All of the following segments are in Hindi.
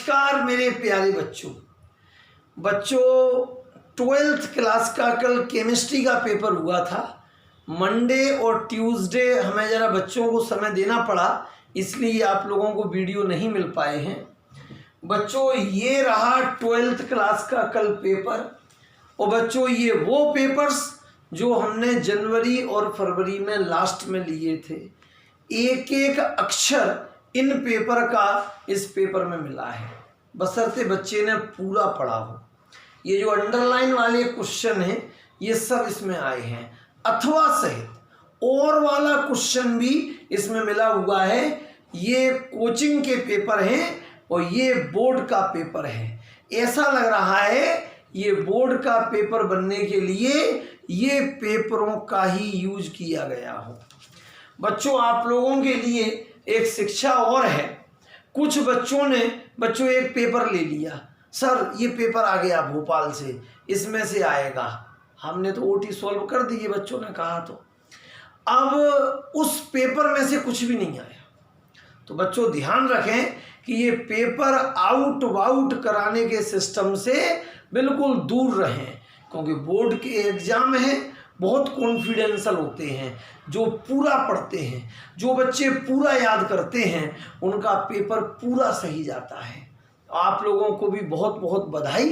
नमस्कार मेरे प्यारे बच्चों। 12th क्लास का कल केमिस्ट्री का पेपर हुआ था। मंडे और ट्यूसडे हमें ज़रा बच्चों को समय देना पड़ा, इसलिए आप लोगों को वीडियो नहीं मिल पाए हैं। बच्चों, ये रहा 12th क्लास का कल पेपर। और बच्चों, ये वो पेपर्स जो हमने जनवरी और फरवरी में लास्ट में लिए थे। एक एक अक्षर इन पेपर का इस पेपर में मिला है, बशर्ते बच्चे ने पूरा पढ़ा हो। ये जो अंडरलाइन वाले क्वेश्चन हैं ये सब इसमें आए हैं, अथवा सहित और वाला क्वेश्चन भी इसमें मिला हुआ है। ये कोचिंग के पेपर हैं और ये बोर्ड का पेपर है। ऐसा लग रहा है ये बोर्ड का पेपर बनने के लिए ये पेपरों का ही यूज किया गया हो। बच्चों, आप लोगों के लिए एक शिक्षा और है। कुछ बच्चों ने एक पेपर ले लिया, सर ये पेपर आ गया भोपाल से, इसमें से आएगा। हमने तो ओटी सॉल्व कर दी, बच्चों ने कहा। तो अब उस पेपर में से कुछ भी नहीं आया। तो बच्चों ध्यान रखें कि ये पेपर आउट वाउट कराने के सिस्टम से बिल्कुल दूर रहें, क्योंकि बोर्ड के एग्जाम हैं, बहुत कॉन्फिडेंशियल होते हैं। जो पूरा पढ़ते हैं, जो बच्चे पूरा याद करते हैं, उनका पेपर पूरा सही जाता है। आप लोगों को भी बहुत बहुत बधाई।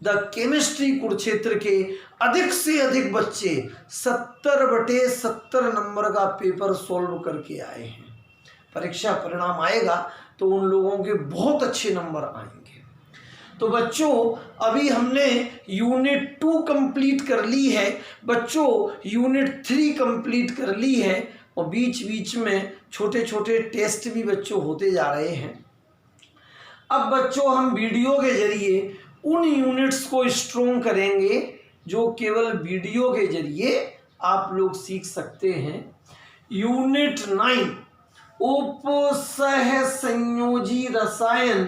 द केमिस्ट्री कुरुक्षेत्र के अधिक से अधिक बच्चे 70/70 नंबर का पेपर सॉल्व करके आए हैं। परीक्षा परिणाम आएगा तो उन लोगों के बहुत अच्छे नंबर आएंगे। तो बच्चों, अभी हमने यूनिट 2 कंप्लीट कर ली है, बच्चों यूनिट 3 कंप्लीट कर ली है, और बीच बीच में छोटे छोटे टेस्ट भी बच्चों होते जा रहे हैं। अब बच्चों हम वीडियो के जरिए उन यूनिट्स को स्ट्रॉन्ग करेंगे जो केवल वीडियो के जरिए आप लोग सीख सकते हैं। यूनिट 9 उप सह संयोजी रसायन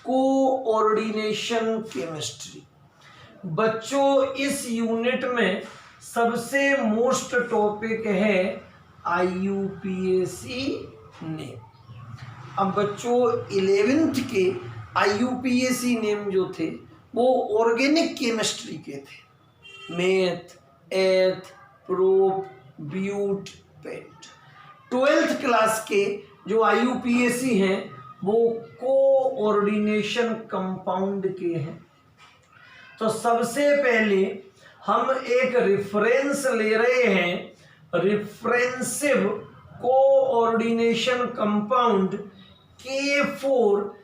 कोऑर्डिनेशन केमिस्ट्री। बच्चों, इस यूनिट में सबसे मोस्ट टॉपिक है IUPAC नेम। अब बच्चों 11th के IUPAC नेम जो थे वो ऑर्गेनिक केमिस्ट्री के थे, मेथ, एथ, प्रोप, ब्यूट, पेट। 12th क्लास के जो IUPAC हैं वो कोऑर्डिनेशन कंपाउंड के हैं। तो सबसे पहले हम एक रेफरेंस ले रहे हैं, रिफ्रेंसिव कोऑर्डिनेशन कंपाउंड K4FeCN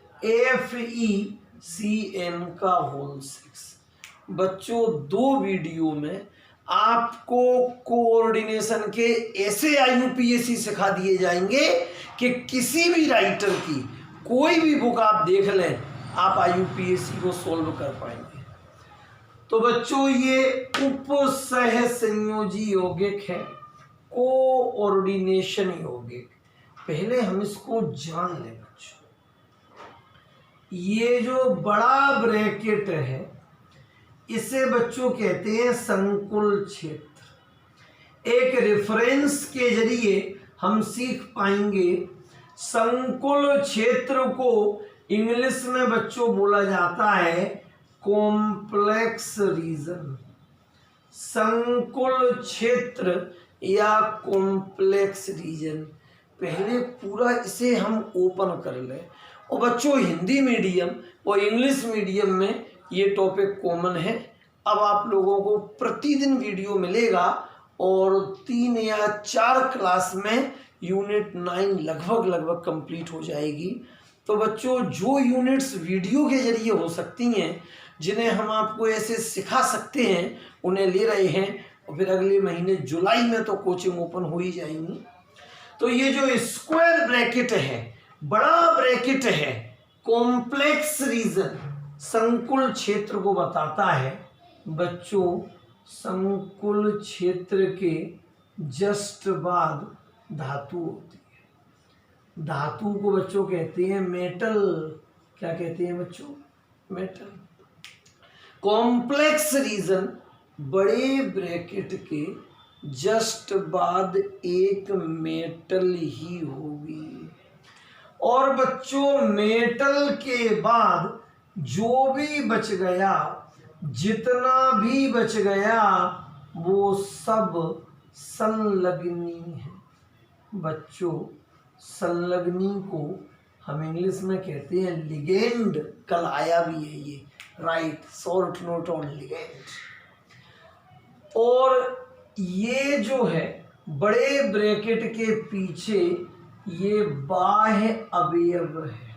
का होल 6। बच्चों, 2 वीडियो में आपको कोऑर्डिनेशन के ऐसे IUPAC सिखा दिए जाएंगे कि किसी भी राइटर की कोई भी बुक आप देख लें, आप IUPAC को सोल्व कर पाएंगे। तो बच्चों, ये उप सह संयोजी यौगिक है, कोऑर्डिनेशन यौगिक। पहले हम इसको जान लें बच्चों। ये जो बड़ा ब्रैकेट है इसे बच्चों कहते हैं संकुल क्षेत्र। एक रेफरेंस के जरिए हम सीख पाएंगे संकुल क्षेत्र को इंग्लिश में बच्चों बोला जाता है कॉम्प्लेक्स रीजन। संकुल क्षेत्र या कॉम्प्लेक्स रीजन, पहले पूरा इसे हम ओपन कर लें। और बच्चों, हिंदी मीडियम और इंग्लिश मीडियम में ये टॉपिक कॉमन है। अब आप लोगों को प्रतिदिन वीडियो मिलेगा और 3 या 4 क्लास में यूनिट 9 लगभग कंप्लीट हो जाएगी। तो बच्चों, जो यूनिट्स वीडियो के जरिए हो सकती हैं, जिन्हें हम आपको ऐसे सिखा सकते हैं, उन्हें ले रहे हैं। और फिर अगले महीने जुलाई में तो कोचिंग ओपन हो ही जाएंगी। तो ये जो स्क्वायर ब्रैकेट है, बड़ा ब्रैकेट है, कॉम्प्लेक्स रीजन, संकुल क्षेत्र को बताता है। बच्चों, संकुल क्षेत्र के जस्ट बाद धातु होती है। धातु को बच्चों कहते हैं मेटल। क्या कहते हैं बच्चों? मेटल। कॉम्प्लेक्स रीजन बड़े ब्रैकेट के जस्ट बाद एक मेटल ही होगी। और बच्चों मेटल के बाद जो भी बच गया, जितना भी बच गया, वो सब संलग्नी है। बच्चों संलग्नी को हम इंग्लिश में कहते हैं लिगेंड। कल आया भी है ये, right, short note on ligand. और ये जो है बड़े ब्रैकेट के पीछे ये बाह्य अवयव है,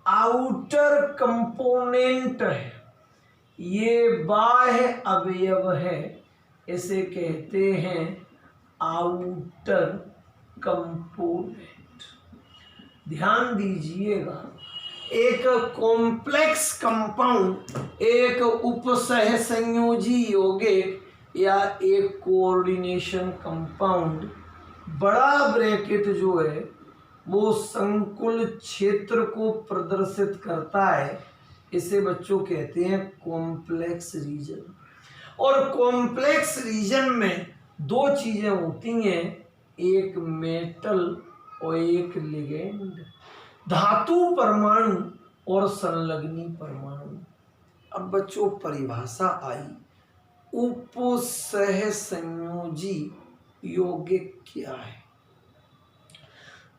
आउटर कंपोनेंट है, ये बाह्य अवयव है, इसे कहते हैं आउटर कंपोनेंट। ध्यान दीजिएगा, एक कॉम्प्लेक्स कंपाउंड, एक उपसह संयोजी यौगिक या एक कोऑर्डिनेशन कंपाउंड, बड़ा ब्रैकेट जो है वो संकुल क्षेत्र को प्रदर्शित करता है, इसे बच्चों कहते हैं कॉम्प्लेक्स रीजन। और कॉम्प्लेक्स रीजन में दो चीजें होती हैं, एक मेटल और एक लिगेंड, धातु परमाणु और संलग्नी परमाणु। अब बच्चों परिभाषा आई, उपसह संयोजी यौगिक क्या है?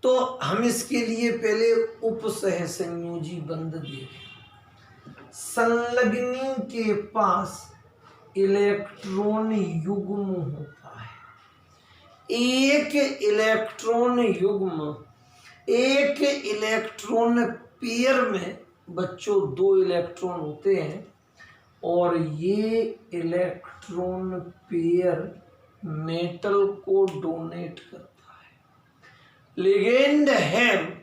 तो हम इसके लिए पहले उपसह संयोजी बंध देखें। संलग्नी के पास इलेक्ट्रॉन युग्म होता है, एक इलेक्ट्रॉन युग्म, एक इलेक्ट्रॉन पेयर में बच्चों दो इलेक्ट्रॉन होते हैं, और ये इलेक्ट्रॉन पेयर मेटल को डोनेट करता है। Ligand have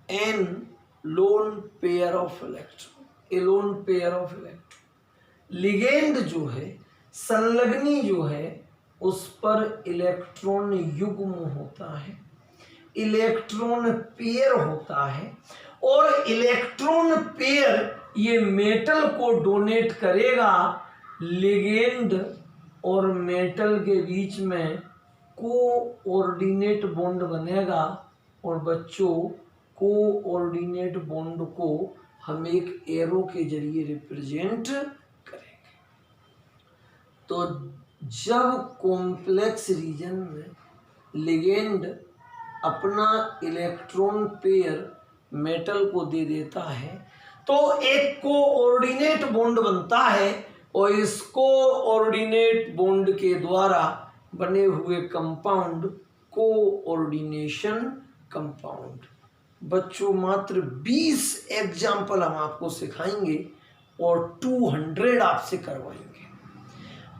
an lone pair of electron, A lone pair of electron. Ligand जो है, संलग्नी जो है, उस पर इलेक्ट्रॉन युग्म होता है, इलेक्ट्रॉन पेयर होता है, और इलेक्ट्रॉन पेयर ये मेटल को डोनेट करेगा। लिगेंड और मेटल के बीच में कोऑर्डिनेट बॉन्ड बनेगा, और बच्चों कोऑर्डिनेट बॉन्ड को हम एक एरो के जरिए रिप्रेजेंट करेंगे। तो जब कॉम्प्लेक्स रीजन में लिगेंड अपना इलेक्ट्रॉन पेयर मेटल को दे देता है, तो एक कोऑर्डिनेट बॉन्ड बनता है, और इस कोऑर्डिनेट बॉन्ड के द्वारा बने हुए कंपाउंड कोऑर्डिनेशन कंपाउंड। बच्चों मात्र 20 एग्जाम्पल हम आपको सिखाएंगे और 200 आपसे करवाएंगे।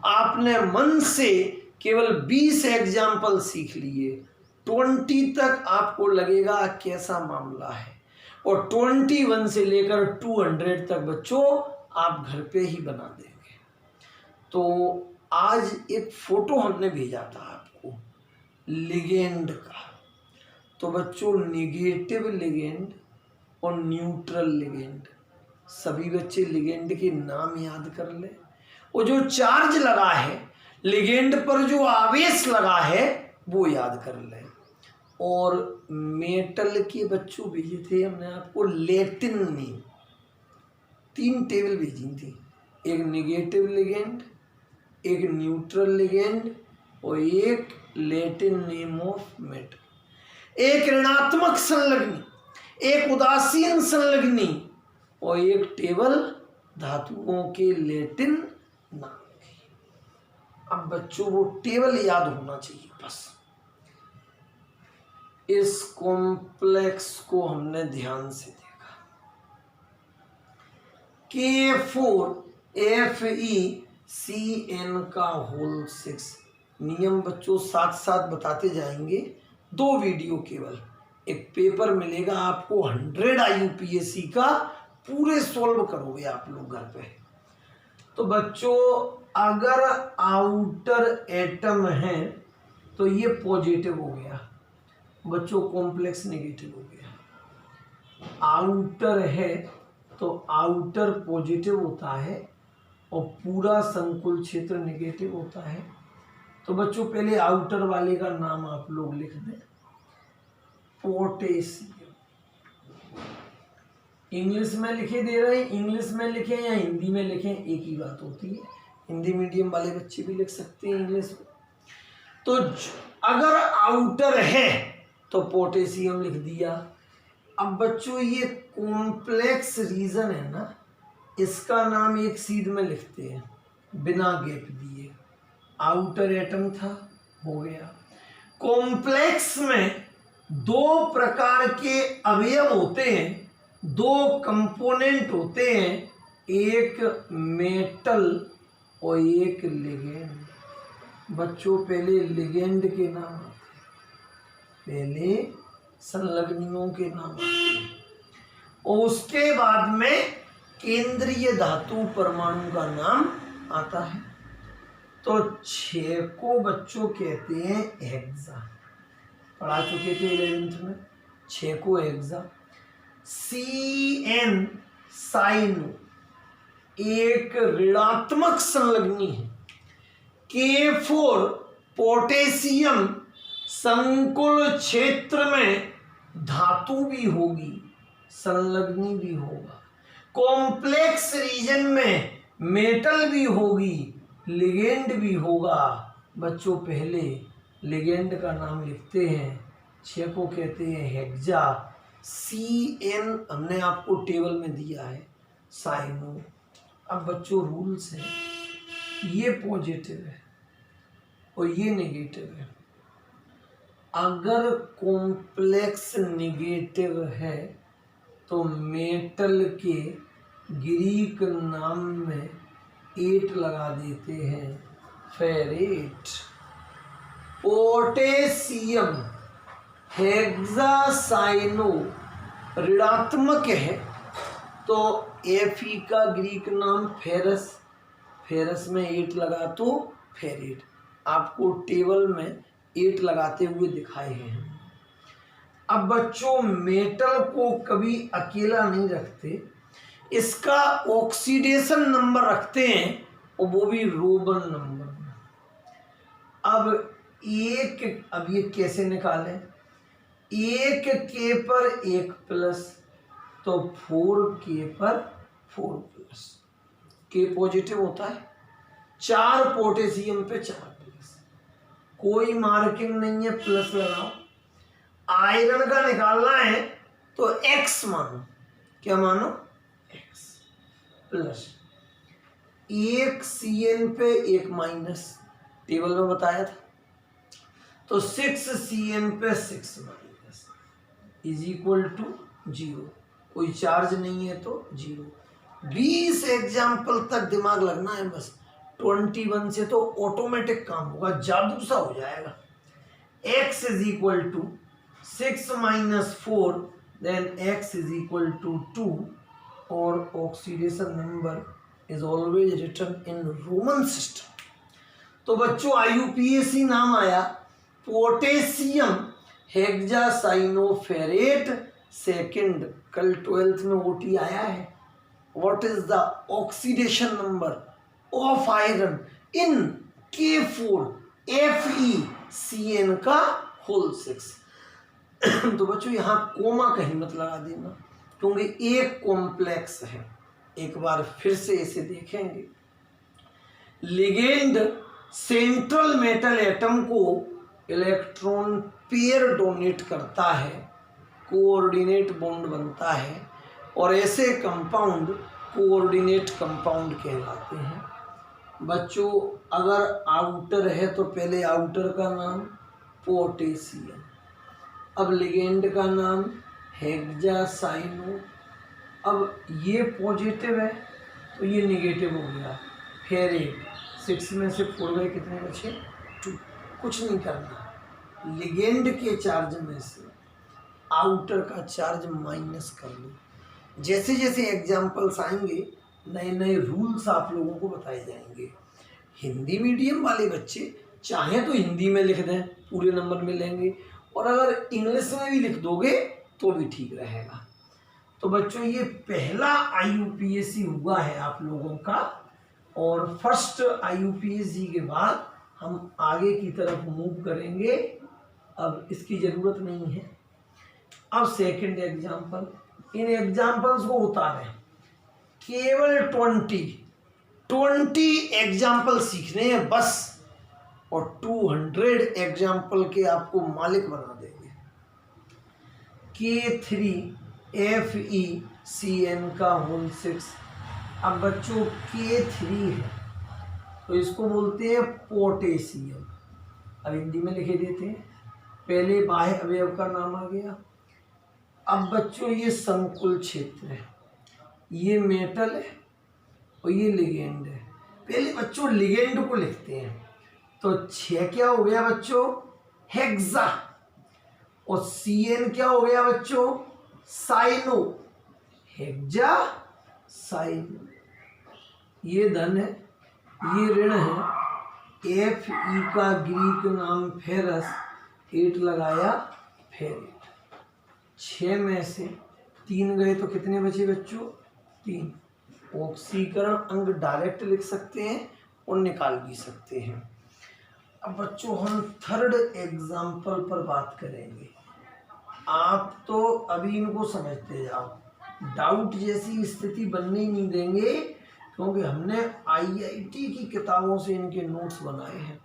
आपने मन से केवल 20 एग्जाम्पल सीख लिए, 20 तक आपको लगेगा कैसा मामला है, और 21 से लेकर 200 तक बच्चों आप घर पे ही बना देंगे। तो आज एक फोटो हमने भेजा था आपको लिगेंड का। तो बच्चों निगेटिव लिगेंड और न्यूट्रल लिगेंड, सभी बच्चे लिगेंड के नाम याद कर ले। वो जो चार्ज लगा है लिगेंड पर, जो आवेश लगा है, वो याद कर ले। और मेटल के बच्चों भेजे थे हमने आपको लैटिन नेम, 3 टेबल भेजी थी, एक निगेटिव लिगेंड, एक न्यूट्रल लिगेंड और एक लैटिन नेम ऑफ मेटल। एक ऋणात्मक संलग्नी, एक उदासीन संलग्नी, और एक टेबल धातुओं के लैटिन नाम की। अब बच्चों वो टेबल याद होना चाहिए बस। इस कॉम्प्लेक्स को हमने ध्यान से देखा, K4FeCN का होल 6। नियम बच्चों साथ साथ बताते जाएंगे, 2 वीडियो केवल, एक पेपर मिलेगा आपको 100 IUPAC का, पूरे सॉल्व करोगे आप लोग घर पे। तो बच्चों अगर आउटर एटम है तो ये पॉजिटिव हो गया, बच्चों कॉम्प्लेक्स नेगेटिव हो गया। आउटर है तो आउटर पॉजिटिव होता है और पूरा संकुल क्षेत्र नेगेटिव होता है। तो बच्चों पहले आउटर वाले का नाम आप लोग लिख दें, पोटेशियम। इंग्लिश में लिखे दे रहे हैं, इंग्लिश में लिखें या हिंदी में लिखें एक ही बात होती है। हिंदी मीडियम वाले बच्चे भी लिख सकते हैं इंग्लिश में। तो अगर आउटर है तो पोटेशियम लिख दिया। अब बच्चों ये कॉम्प्लेक्स रीजन है ना, इसका नाम एक सीध में लिखते हैं बिना गैप दिए। आउटर एटम था, हो गया। कॉम्प्लेक्स में दो प्रकार के अवयव होते हैं, दो कंपोनेंट होते हैं, एक मेटल और एक लिगेंड। बच्चों पहले लिगेंड के नाम आते हैं, पहले संलग्नियों के नाम आते हैं और उसके बाद में केंद्रीय धातु परमाणु का नाम आता है। तो 6 को बच्चों कहते हैं हेक्सा, पढ़ा चुके थे 11th में। 6 को हेक्सा। CN साइनो एक ऋणात्मक संलग्नी है। K4 पोटेशियम संकुल क्षेत्र में धातु भी होगी, संलग्नी भी होगा। कॉम्प्लेक्स रीजन में मेटल भी होगी, लिगेंड भी होगा। बच्चों पहले लिगेंड का नाम लिखते हैं, 6 को कहते हैं हेक्सा। CN हमने आपको टेबल में दिया है, साइनो। अब बच्चों रूल्स है, ये पॉजिटिव है और ये नेगेटिव है। अगर कॉम्प्लेक्स नेगेटिव है तो मेटल के ग्रीक नाम में 8 लगा देते हैं, फेरेट। पोटेशियम हेक्सासाइनो ऋणात्मक है तो Fe का ग्रीक नाम फेरस, फेरस में 8 लगा तो फेरेट। आपको टेबल में 8 लगाते हुए दिखाए हैं। अब बच्चों मेटल को कभी अकेला नहीं रखते, इसका ऑक्सीडेशन नंबर रखते हैं और वो भी रोमन नंबर। अब ये कैसे निकालें? 1 K पर 1 प्लस तो 4 K पर 4 प्लस। K पॉजिटिव होता है, 4 पोटेशियम पे 4 प्लस, कोई मार्किंग नहीं है, प्लस लगाओ। आयरन का निकालना है तो X मानो, क्या मानो? X प्लस 1 CN पे 1 माइनस, टेबल में बताया था। तो 6 CN पे 6 माइनस इज इक्वल टू 0। कोई चार्ज नहीं है तो 0। 20 एग्जाम्पल तक दिमाग लगना है बस, 21 से तो ऑटोमेटिक काम होगा, जादू सा हो जाएगा। X is equal to 6 minus 4, then X is equal to 2 और oxidation number is always written in Roman system. तो बच्चों IUPAC नाम आया पोटेशियम हेक्सासाइनोफेरेट सेकंड। कल 12th में OT आया है, what is the oxidation number of iron in K4 FeCN का होल 6। तो बच्चों यहाँ कोमा कहीं मत लगा देना क्योंकि एक कॉम्प्लेक्स है। एक बार फिर से इसे देखेंगे। लिगेंड सेंट्रल मेटल एटम को इलेक्ट्रॉन पेयर डोनेट करता है, कोऑर्डिनेट बॉन्ड बनता है और ऐसे कंपाउंड कोऑर्डिनेट कंपाउंड कहलाते हैं। बच्चों अगर आउटर है तो पहले आउटर का नाम पोटेशियम, अब लिगेंड का नाम हेक्सासाइनो। अब ये पॉजिटिव है तो ये नेगेटिव हो गया, फेरेट। 6 में से 4 गए, कितने बचे? 2। कुछ नहीं करना, लिगेंड के चार्ज में से आउटर का चार्ज माइनस कर लो। जैसे जैसे एग्जाम्पल्स आएंगे नए नए रूल्स आप लोगों को बताए जाएंगे। हिंदी मीडियम वाले बच्चे चाहें तो हिंदी में लिख दें, पूरे नंबर मिलेंगे, और अगर इंग्लिश में भी लिख दोगे तो भी ठीक रहेगा। तो बच्चों ये पहला IUPAC हुआ है आप लोगों का, और फर्स्ट IUPAC के बाद हम आगे की तरफ मूव करेंगे। अब इसकी ज़रूरत नहीं है। अब सेकंड एग्जाम्पल, इन एग्जाम्पल्स को उतारें। केवल 20 एग्जाम्पल सीखने हैं बस, और 200 एग्जाम्पल के आपको मालिक बना देंगे। K3FeCN का होल 6। अब बच्चों K3 है तो इसको बोलते हैं पोटेशियम। अब हिंदी में लिखे देते हैं, पहले बाह्य अवयव का नाम आ गया। अब बच्चों ये संकुल क्षेत्र है, ये मेटल है और ये लिगेंड है। पहले बच्चों लिगेंड को लिखते हैं, तो 6 क्या हो गया बच्चों, हेक्सा, और CN क्या हो गया बच्चों, साइनो, हेक्सा साइनो। ये धन है, ये ऋण है। Fe का ग्रीक नाम फेरस, 8 लगाया फेरेट। 6 में से 3 गए तो कितने बचे बच्चों, 3। ऑक्सीकरण अंग डायरेक्ट लिख सकते हैं और निकाल भी सकते हैं। अब बच्चों हम थर्ड एग्जाम्पल पर बात करेंगे। आप तो अभी इनको समझते जाओ, डाउट जैसी स्थिति बनने ही नहीं देंगे, क्योंकि हमने IIT की किताबों से इनके नोट्स बनाए हैं।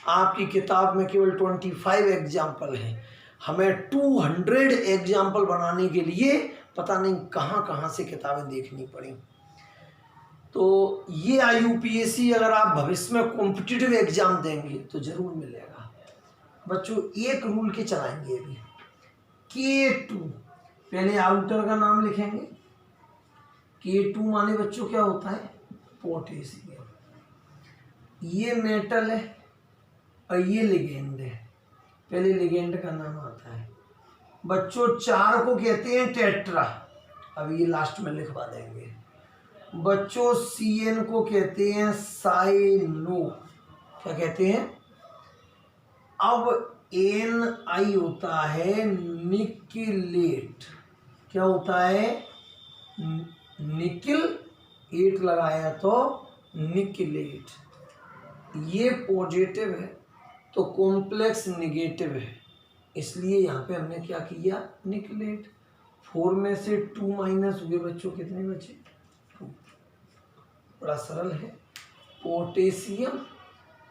आपकी किताब में केवल 25 एग्जाम्पल हैं, हमें 200 एग्जाम्पल बनाने के लिए पता नहीं कहाँ कहाँ से किताबें देखनी पड़ी। तो ये IUPAC अगर आप भविष्य में कॉम्पिटिटिव एग्जाम देंगे तो जरूर मिलेगा। बच्चों एक रूल के चलाएंगे अभी। K2 पहले आउटर का नाम लिखेंगे। K2 माने बच्चों क्या होता है, पोटेशियम। ये मेटल है और ये लिगेंड है, पहले लिगेंड का नाम आता है। बच्चों 4 को कहते हैं टेट्रा, अब ये लास्ट में लिखवा देंगे। बच्चों CN को कहते हैं साइनो, क्या कहते हैं। अब Ni होता है निकिलेट, क्या होता है, निकिल, 8 लगाया तो निकिलेट। ये पॉजिटिव है तो कॉम्प्लेक्स निगेटिव है, इसलिए यहाँ पे हमने क्या किया, निकिलेट। 4 में से 2 माइनस हुए बच्चों, कितने बचे, 2। बड़ा सरल है, पोटेशियम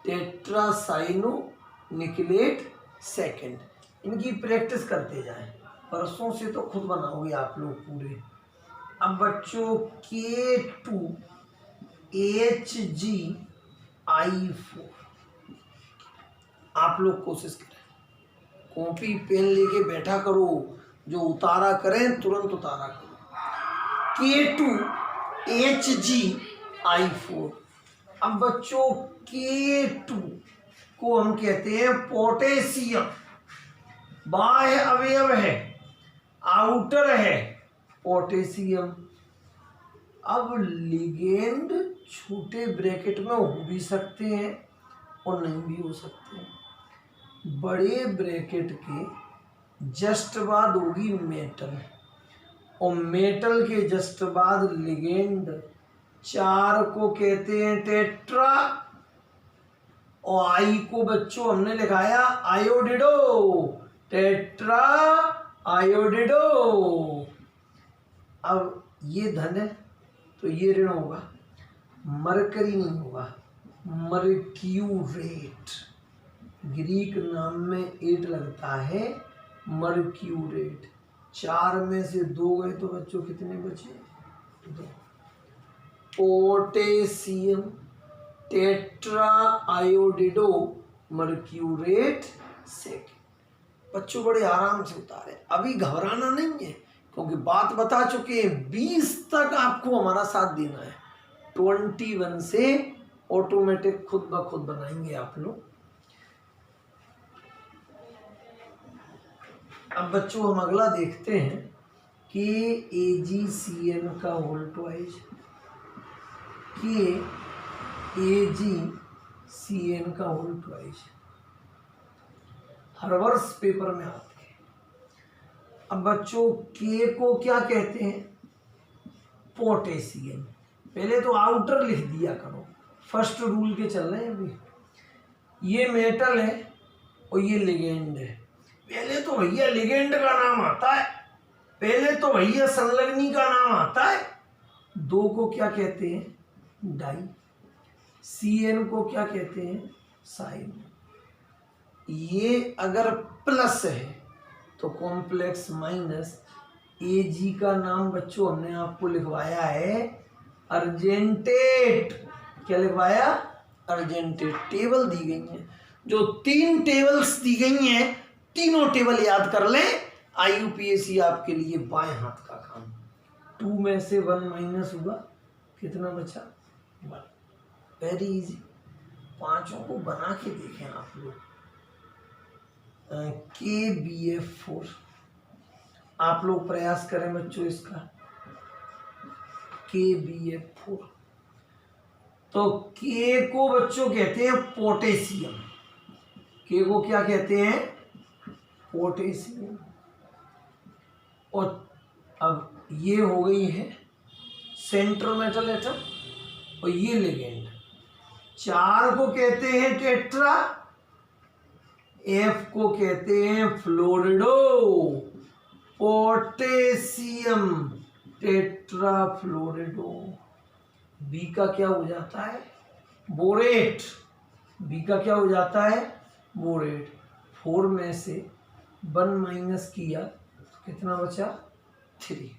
टेट्रासाइनो निकिलेट सेकेंड। इनकी प्रैक्टिस करते जाएं, परसों से तो खुद बनाओगे आप लोग पूरे। अब बच्चों K2HgI4, आप लोग कोशिश करें, कॉपी पेन लेके बैठा करो, जो उतारा करें तुरंत उतारा करो। K2HgI4। अब बच्चों K2 को हम कहते हैं पोटेशियम, बाह्य अवयव है, आउटर है पोटेशियम। अब लिगेंड छोटे ब्रैकेट में हो भी सकते हैं और नहीं भी हो सकते हैं। बड़े ब्रैकेट के जस्ट बाद होगी मेटल, और मेटल के जस्ट बाद लिगेंड। 4 को कहते हैं टेट्रा, और आई को बच्चों हमने लिखाया आयोडिडो, टेट्रा आयोडिडो। अब ये धन है तो ये ऋण होगा, मरकरी नहीं होगा, मर्क्यूरेट। ग्रीक नाम में 8 लगता है, मर्क्यूरेट। 4 में से 2 गए तो बच्चों कितने बचे, 2। Potassium tetraiodidomercurate second. बच्चों बड़े आराम से उतारे, अभी घबराना नहीं है, क्योंकि बात बता चुके हैं। 20 तक आपको हमारा साथ देना है, 21 से ऑटोमेटिक खुद ब खुद बनाएंगे आप लोग। अब बच्चों हम अगला देखते हैं कि AgCN का होल ट्वाइस, AgCN का होल ट्वाइस हर वर्ष पेपर में आते हैं। अब बच्चों K को क्या कहते हैं, पोटेशियम। पहले तो आउटर लिख दिया करो, फर्स्ट रूल के चल रहे हैं अभी। ये मेटल है और ये लिगेंड है। पहले तो भैया लिगेंड का नाम आता है, पहले तो भैया संलग्नी का नाम आता है, 2 को क्या कहते हैं, डाई। CN को क्या कहते हैं, साइन। ये अगर प्लस है तो कॉम्प्लेक्स माइनस। AG का नाम बच्चों हमने आपको लिखवाया है अर्जेंटेट। क्या लिखवाया, अर्जेंटेट। टेबल दी गई है, जो 3 टेबल्स दी गई हैं, तीनों टेबल याद कर लें। IUPAC आपके लिए बाएं हाथ का काम। 2 में से 1 माइनस हुआ, कितना बचा, 1। Very easy. 5 को बना के देखें आप लोग। KBF4 आप लोग प्रयास करें बच्चों इसका। KBF4 तो K को बच्चों कहते हैं पोटेशियम। K को क्या कहते हैं, पोटेशियम। और अब ये हो गई है सेंट्रल मेटल एटम, और ये लिगेंड। 4 को कहते हैं टेट्रा, F को कहते हैं फ्लोरिडो, पोटेशियम टेट्रा फ्लोरिडो। B का क्या हो जाता है, बोरेट। B का क्या हो जाता है, बोरेट। 4 में से 1 माइनस किया तो कितना बचा, 3।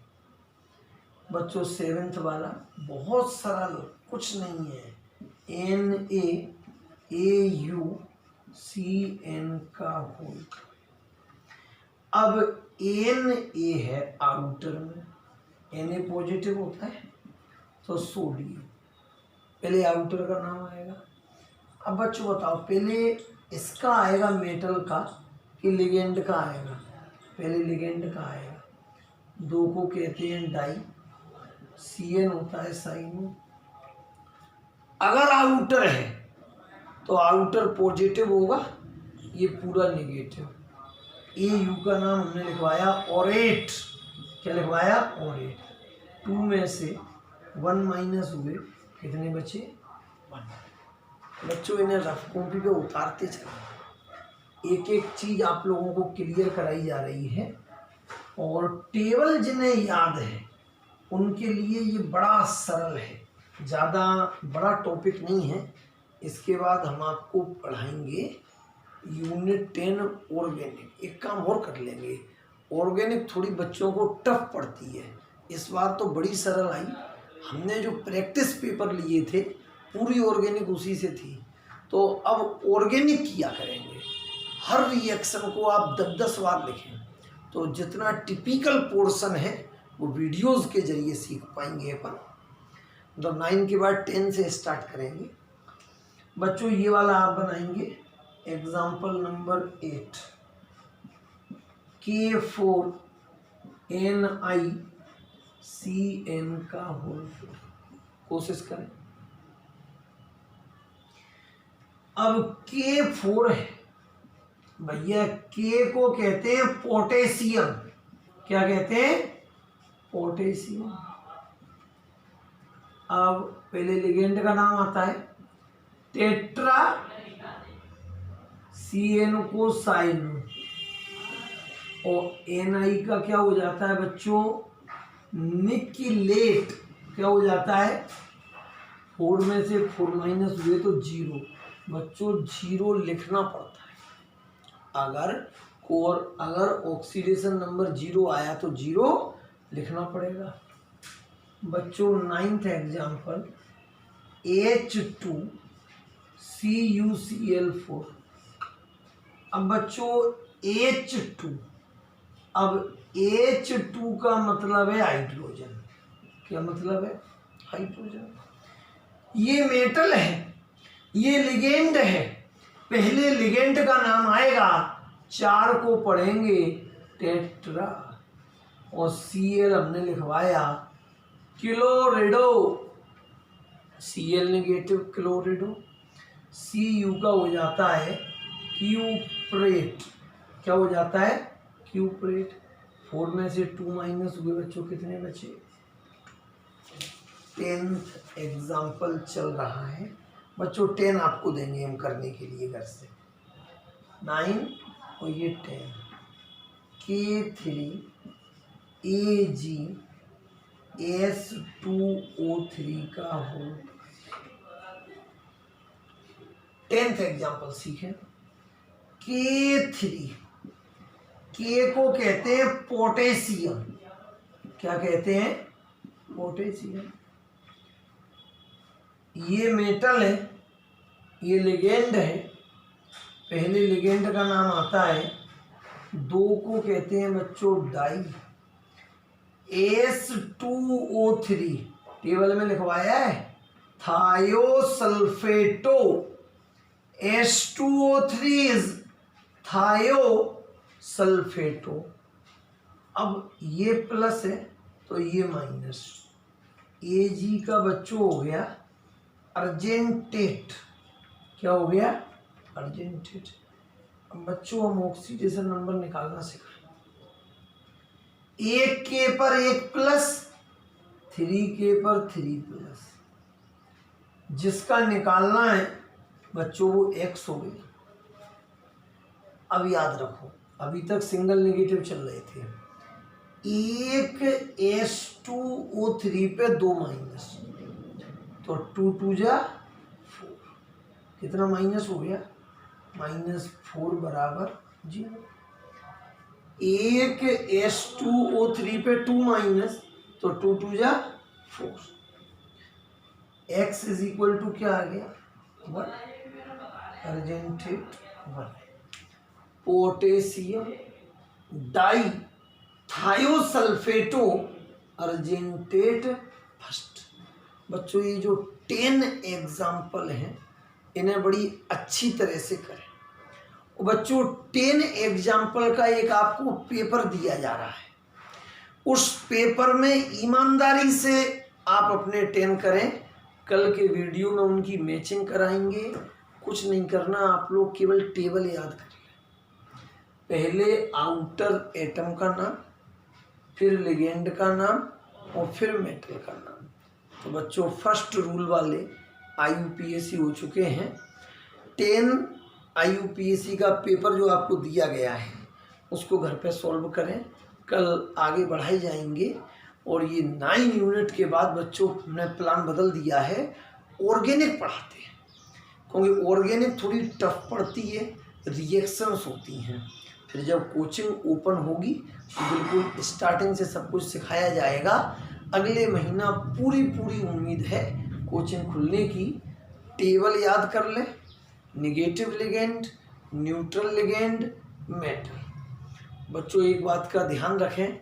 बच्चों 7th वाला बहुत सरल, कुछ नहीं है। NaAuCN का होल। अब Na है आउटर में, Na पॉजिटिव होता है तो सोडियम। पहले आउटर का नाम आएगा। अब बच्चों बताओ, पहले इसका आएगा मेटल का कि लिगेंड का आएगा, पहले लिगेंड का आएगा। 2 को कहते हैं डाई, CN होता है साइन। अगर आउटर है तो आउटर पॉजिटिव होगा, ये पूरा नेगेटिव। AU का नाम हमने लिखवाया ऑरेट। क्या लिखवाया, ऑरेट। 2 में से 1 माइनस हुए, कितने बचे, 1। बच्चों इन्हें रफ कॉपी पे उतारते चलो, एक एक चीज आप लोगों को क्लियर कराई जा रही है। और टेबल जिन्हें याद है उनके लिए ये बड़ा सरल है, ज़्यादा बड़ा टॉपिक नहीं है। इसके बाद हम आपको पढ़ाएंगे यूनिट 10 ऑर्गेनिक। एक काम और कर लेंगे, ऑर्गेनिक थोड़ी बच्चों को टफ पड़ती है, इस बार तो बड़ी सरल आई। हमने जो प्रैक्टिस पेपर लिए थे पूरी ऑर्गेनिक उसी से थी, तो अब ऑर्गेनिक किया करेंगे। हर रिएक्शन को आप 10-10 बार लिखें, तो जितना टिपिकल पोर्शन है वो वीडियोस के जरिए सीख पाएंगे अपन। तो 9 के बाद 10 से स्टार्ट करेंगे। बच्चों ये वाला आप बनाएंगे, एग्जाम्पल नंबर 8, K4NiCN का होल। कोशिश करें। अब K4 है भैया, K को कहते हैं पोटेशियम। क्या कहते हैं, पोटेशियम। अब पहले लिगेंड का नाम आता है टेट्रा, CN को साइन, और Na का क्या हो जाता है बच्चों, निकिलेट। क्या हो जाता है, 4 में से 4 माइनस हुए तो 0। बच्चों 0 लिखना पड़ता है। अगर ऑक्सीडेशन नंबर 0 आया तो 0 लिखना पड़ेगा। बच्चों 9th एग्जाम्पल H2CuCl4। अब बच्चों H2, अब H2 का मतलब है हाइड्रोजन। क्या मतलब है, हाइड्रोजन। ये मेटल है, ये लिगेंड है। पहले लिगेंड का नाम आएगा, 4 को पढ़ेंगे टेट्रा, और Cl हमने लिखवाया क्लोरिडो, Cl नेगेटिव क्लोरिडो। Cu का हो जाता है क्यूप्रेट। क्या हो जाता है, क्यूप्रेट। 4 में से 2 माइनस हुए बच्चों, कितने बचे, 10th एग्जाम्पल चल रहा है बच्चों। 10 आपको देंगे हम करने के लिए घर से, 9 और ये 10। K3 AgS2O3 का होल। 10th एग्जाम्पल सीखें। K3, के को कहते हैं पोटेशियम। क्या कहते हैं? पोटेशियम। ये मेटल है, ये लिगेंड है। पहले लिगेंड का नाम आता है, 2 को कहते हैं बच्चों डाई। S2O3 टेबल में लिखवाया है, थायोसल्फेटो। H2O3 is थायोसल्फेटो। अब ये प्लस है तो ये माइनस। Ag का बच्चों हो गया अर्जेंटेट। क्या हो गया? अर्जेंटेट। अब बच्चों हम ऑक्सीडेशन नंबर निकालना सीख रहे हैं। 1 के पर 1 प्लस, 3 के पर 3 प्लस। जिसका निकालना है बच्चों वो X हो गया। अब याद रखो, अभी तक सिंगल नेगेटिव चल रहे थे। 1 H2O3 पे 2 माइनस, तो 2 2 जा 4। कितना माइनस हो गया? -4 बराबर 0। 1 H2O3 पे 2 माइनस, तो 2 2 जा 4। X इज इक्वल टू क्या आ गया? 1। Argentate 1। Potassium dithiosulfatoargentate first. बच्चों ये जो 10 एग्जाम्पल हैं इन्हें बड़ी अच्छी तरह से करें। और बच्चों 10 एग्जाम्पल का एक आपको पेपर दिया जा रहा है। उस पेपर में ईमानदारी से आप अपने 10 करें। कल के वीडियो में उनकी मैचिंग कराएंगे। कुछ नहीं करना, आप लोग केवल टेबल याद कर लें। पहले आउटर एटम का नाम, फिर लिगेंड का नाम और फिर मेटल का नाम। तो बच्चों फर्स्ट रूल वाले IUPAC हो चुके हैं। 10 IUPAC का पेपर जो आपको दिया गया है उसको घर पे सॉल्व करें। कल आगे बढ़ाए जाएंगे। और ये 9 यूनिट के बाद बच्चों ने प्लान बदल दिया है, ऑर्गेनिक पढ़ाते हैं। क्योंकि ऑर्गेनिक थोड़ी टफ पड़ती है, रिएक्शंस होती हैं। फिर जब कोचिंग ओपन होगी तो बिल्कुल स्टार्टिंग से सब कुछ सिखाया जाएगा। अगले महीना पूरी उम्मीद है कोचिंग खुलने की। टेबल याद कर लें, negative ligand, neutral ligand, metal. बच्चों एक बात का ध्यान रखें,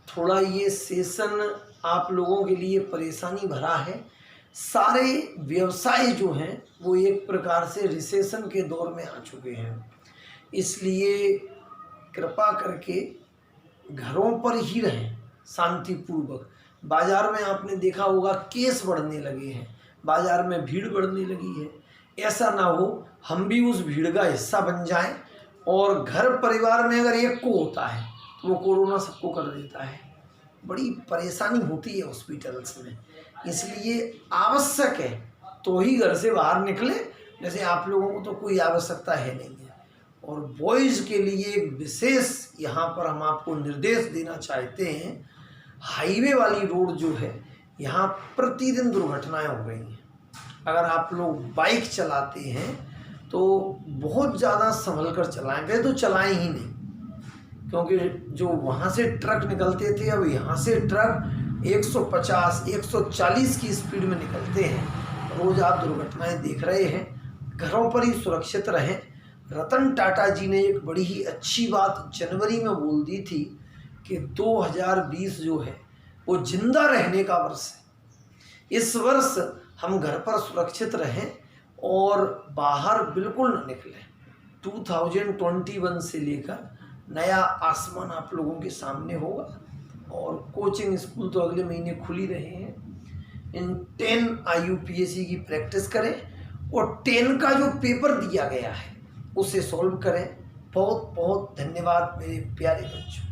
थोड़ा ये सेशन आप लोगों के लिए परेशानी भरा है। सारे व्यवसाय जो हैं वो एक प्रकार से रिसेशन के दौर में आ चुके हैं। इसलिए कृपा करके घरों पर ही रहें शांतिपूर्वक। बाज़ार में आपने देखा होगा केस बढ़ने लगे हैं, बाज़ार में भीड़ बढ़ने लगी है। ऐसा ना हो हम भी उस भीड़ का हिस्सा बन जाएं। और घर परिवार में अगर एक को होता है तो वो कोरोना सबको कर देता है। बड़ी परेशानी होती है हॉस्पिटल्स में। इसलिए आवश्यक है तो ही घर से बाहर निकले। जैसे आप लोगों को तो कोई आवश्यकता है नहीं है। और बॉयज़ के लिए एक विशेष यहाँ पर हम आपको निर्देश देना चाहते हैं। हाईवे वाली रोड जो है यहाँ प्रतिदिन दुर्घटनाएं हो रही हैं। अगर आप लोग बाइक चलाते हैं तो बहुत ज़्यादा संभल कर चलाएं। वैसे तो चलाएं ही नहीं, क्योंकि जो वहाँ से ट्रक निकलते थे अब यहाँ से ट्रक 150 140 की स्पीड में निकलते हैं। रोज़ आप दुर्घटनाएं देख रहे हैं। घरों पर ही सुरक्षित रहें। रतन टाटा जी ने एक बड़ी ही अच्छी बात जनवरी में बोल दी थी कि 2020 जो है वो जिंदा रहने का वर्ष है। इस वर्ष हम घर पर सुरक्षित रहें और बाहर बिल्कुल न निकलें। 2021 से लेकर नया आसमान आप लोगों के सामने होगा। और कोचिंग स्कूल तो अगले महीने खुल ही रहे हैं। इन 10 IUPAC की प्रैक्टिस करें और 10 का जो पेपर दिया गया है उसे सॉल्व करें। बहुत बहुत धन्यवाद मेरे प्यारे बच्चों।